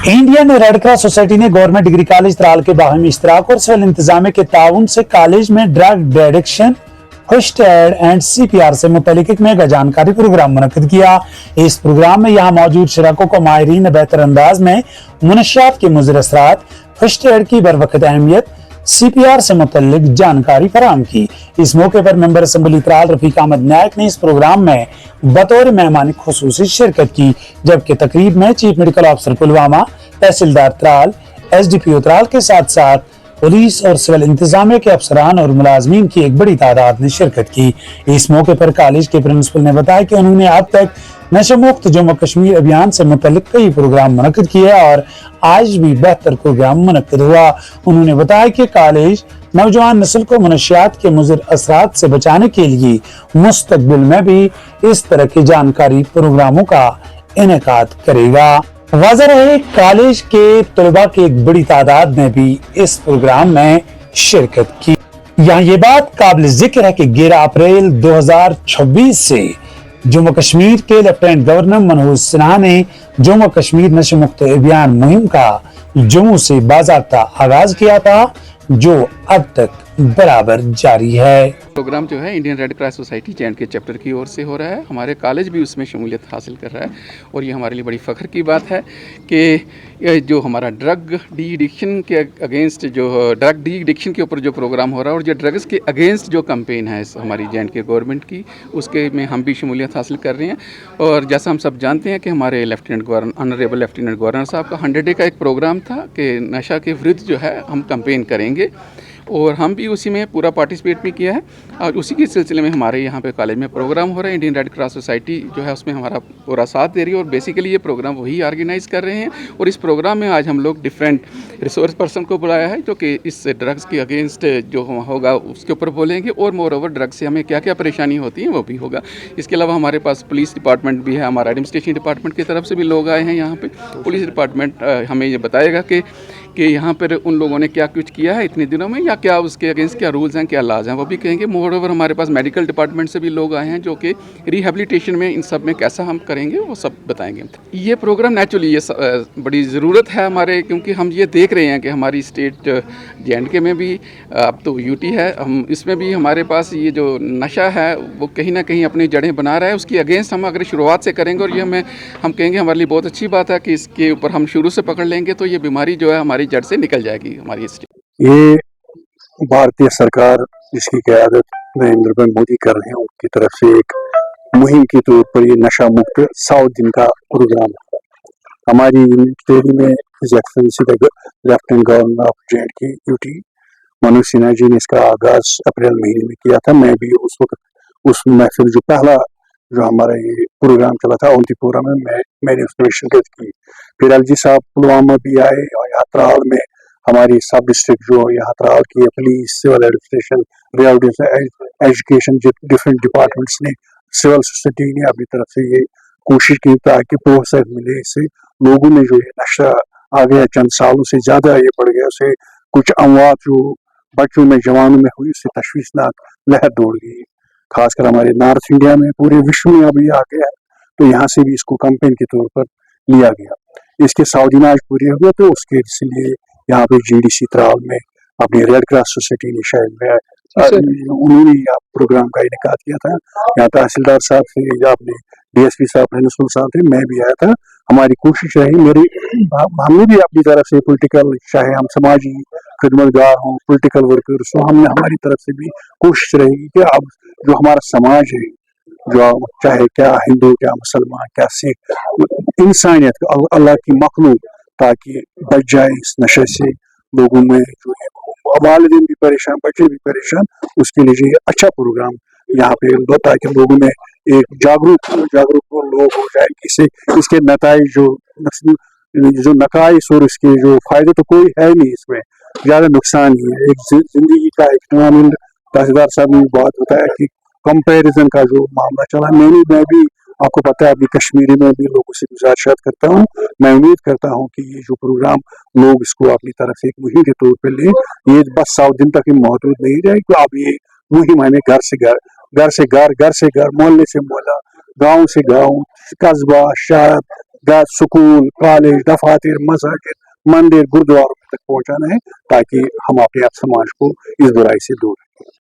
Indian red cross society ने government degree college Tral के बाहमी इश्तराक और सिविल इंतजामिया के ताउन से कॉलेज में drug addiction first aid and CPR से मुतल्लिक एक मेगा जानकारी प्रोग्राम मुनक्किद किया। इस प्रोग्राम में यहाँ मौजूद शराकों को माहिरीन ने बेहतर अंदाज में मुनशियात के मुज़र असरात, फर्स्ट एड की बरवक़्त अहमियत, CPR से मुतल्लिक जानकारी फराहम की। इस मौके पर मेंबर असम्बली त्राल रफीक अहमद नायक ने इस प्रोग्राम में बतौर मेहमान खुसूसी शिरकत की, जबकि तकरीब में चीफ मेडिकल ऑफिसर पुलवामा, तहसीलदार त्राल, SDPO त्राल के साथ साथ पुलिस और सिविल इंतजामिया के अफसरान और मुलाजमीन की एक बड़ी तादाद ने शिरकत की। इस मौके पर कॉलेज के प्रिंसिपल ने बताया कि उन्होंने अब तक नशा मुक्त जम्मू कश्मीर अभियान से मुतल्लिक कई प्रोग्राम मुनक्किद किए और आज भी बेहतर प्रोग्राम मुनक्किद हुआ। उन्होंने बताया कि कॉलेज नौजवान नस्ल को मनशियात के मुज़र असरात से बचाने के लिए मुस्तकबिल में भी इस तरह की जानकारी प्रोग्रामों का इनेकाद करेगा। वाज़ह रहे कॉलेज के तलबा की एक बड़ी तादाद ने भी इस प्रोग्राम में शिरकत की। यहाँ ये बात काबिल जिक्र है कि 11 अप्रैल 2026 से जम्मू कश्मीर के लेफ्टिनेंट गवर्नर मनोज सिन्हा ने जम्मू कश्मीर नशा मुक्त अभियान मुहिम का जम्मू से बाज़ाब्ता आगाज किया था, जो अब तक बराबर जारी है। प्रोग्राम जो है Indian red cross society J&K chapter की ओर से हो रहा है। हमारे कॉलेज भी उसमें शमूलियत हासिल कर रहा है और ये हमारे लिए बड़ी फ़ख्र की बात है कि जो हमारा ड्रग डी एडिक्शन के अगेंस्ट जो ड्रग डी एडिक्शन के ऊपर जो प्रोग्राम हो रहा है और जो ड्रग्स के अगेंस्ट जो कैंपेन है हमारी J&K गवर्नमेंट की, उसके में हम भी शमूलियत हासिल कर रहे हैं। और जैसा हम सब जानते हैं कि हमारे lieutenant governor honourable lieutenant governor साहब का 100 डे का एक प्रोग्राम था कि नशा के विरुद्ध जो है हम कैंपेन करेंगे और हम भी उसी में पूरा पार्टिसिपेट भी किया है। और उसी के सिलसिले में हमारे यहाँ पे कॉलेज में प्रोग्राम हो रहा है। इंडियन रेड क्रॉस सोसाइटी जो है उसमें हमारा पूरा साथ दे रही है और बेसिकली ये प्रोग्राम वही ऑर्गेनाइज़ कर रहे हैं। और इस प्रोग्राम में आज हम लोग डिफरेंट रिसोर्स पर्सन को बुलाया है जो कि इस ड्रग्स के अगेंस्ट जो होगा उसके ऊपर बोलेंगे और मोर ओवर ड्रग्स से हमें क्या क्या परेशानी होती है वो भी होगा। इसके अलावा हमारे पास पुलिस डिपार्टमेंट भी है, हमारा एडमिनिस्ट्रेशन डिपार्टमेंट की तरफ से भी लोग आए हैं यहाँ पे। पुलिस डिपार्टमेंट हमें ये बताएगा कि यहाँ पर उन लोगों ने क्या कुछ किया है इतने दिनों में या क्या उसके अगेंस्ट क्या रूल्स हैं, क्या लाज हैं, वो भी कहेंगे। मोर ओवर हमारे पास मेडिकल डिपार्टमेंट से भी लोग आए हैं जो कि रिहेबिलिटेशन में इन सब में कैसा हम करेंगे वो सब बताएंगे। ये प्रोग्राम नेचुरली ये बड़ी ज़रूरत है हमारे, क्योंकि हम ये देख रहे हैं कि हमारी स्टेट J&K में भी अब तो UT है, हम इसमें भी हमारे पास ये जो नशा है वो कहीं ना कहीं अपनी जड़ें बना रहा है। उसकी अगेंस्ट हम अगर शुरुआत से करेंगे और ये हम कहेंगे हमारे लिए बहुत अच्छी बात है कि इसके ऊपर हम शुरू से पकड़ लेंगे तो ये बीमारी जो है हमारी जड़ से निकल जाएगी हमारी स्टेट। ये भारतीय सरकार जिसकी क़यादत नरेंद्र भाई मोदी कर रहे हैं उनकी तरफ से एक मुहिम के तौर पर ये नशा मुक्त 100 दिन का प्रोग्राम है। हमारी यूनिवर्सिटी में excellency lieutenant governor of J&K UT Manoj Sinha ji ने इसका आगाज अप्रैल महीने में किया था। मैं भी उस वक्त उस महफिल जो पहला जो हमारा ये प्रोग्राम चला था ओंतीपोरा में मैंने उसमें शिरकत की। फिर LG साहब पुलवामा भी आए और यहाँ त्राल में हमारी सब डिस्ट्रिक्ट जो यहाँ त्राल की police, civil administration, education, different departments ने, सिविल सोसाइटी ने अपनी तरफ से ये कोशिश की ताकि प्रोत्साहन मिले। इससे लोगों में जो ये नशा आ गया चंद सालों से ज़्यादा ये बढ़ गया, उससे कुछ अमवात जो बच्चों में जवानों में हुई उससे तशवीशनाक लहर दौड़ गई। खासकर हमारे नॉर्थ इंडिया में, पूरे विश्व में अभी आ गया है, तो यहाँ से भी इसको कैंपेन के तौर पर लिया गया। इसके 100 दिन आज पूरे हो गए तो उसके इसलिए यहाँ पे GDC त्राल में अपनी रेड क्रॉस सोसाइटी ने शायद उन्होंने प्रोग्राम का इनेकाद किया था। यहाँ तहसीलदार साहब से या अपने DSP साहब प्रिंसिपल साहब थे, मैं भी आया था। हमारी कोशिश रही, हमने भी अपनी तरफ से पॉलिटिकल, चाहे हम समाजी खिदमतगार हों, पॉलिटिकल वर्कर्स हों, हमने हमारी तरफ से भी कोशिश रहेगी कि अब जो हमारा समाज है, जो चाहे क्या हिंदू, क्या मुसलमान, क्या सिख, इंसानियत अल्लाह की मखलूक, ताकि बच जाए इस नशे से। लोगों में जो है वालिदैन भी परेशान, बच्चे भी परेशान, उसके लिए जो अच्छा प्रोग्राम यहाँ पे होता है कि लोगों में एक जागरूक लोग हो जाए कि इसके नताइज जो नकाइस और इसके जो फायदे तो कोई है नहीं, इसमें ज़्यादा नुकसान ही है। एक जिंदगी का एक टूर्नामेंट, तहसीलदार साहब ने बात बताया कि कंपैरिजन का जो मामला चला, मैं भी आपको पता है अभी कश्मीरी में भी लोगों से गुजारिश करता हूँ। मैं उम्मीद करता हूँ कि ये जो प्रोग्राम लोग इसको अपनी तरफ से एक मुहिम के तौर पर लें। ये बस 100 दिन तक ही महदूद नहीं रहेगी, अब ये मुहिम हमें घर से घर, मोहल्ले से मोहल्ला, गांव से गांव, कस्बा, शहर, स्कूल, कॉलेज, दफातर, मस्जिद, मंदिर, गुरुद्वारों तक पहुंचाना है, ताकि हम अपने समाज को इस बुराई से दूर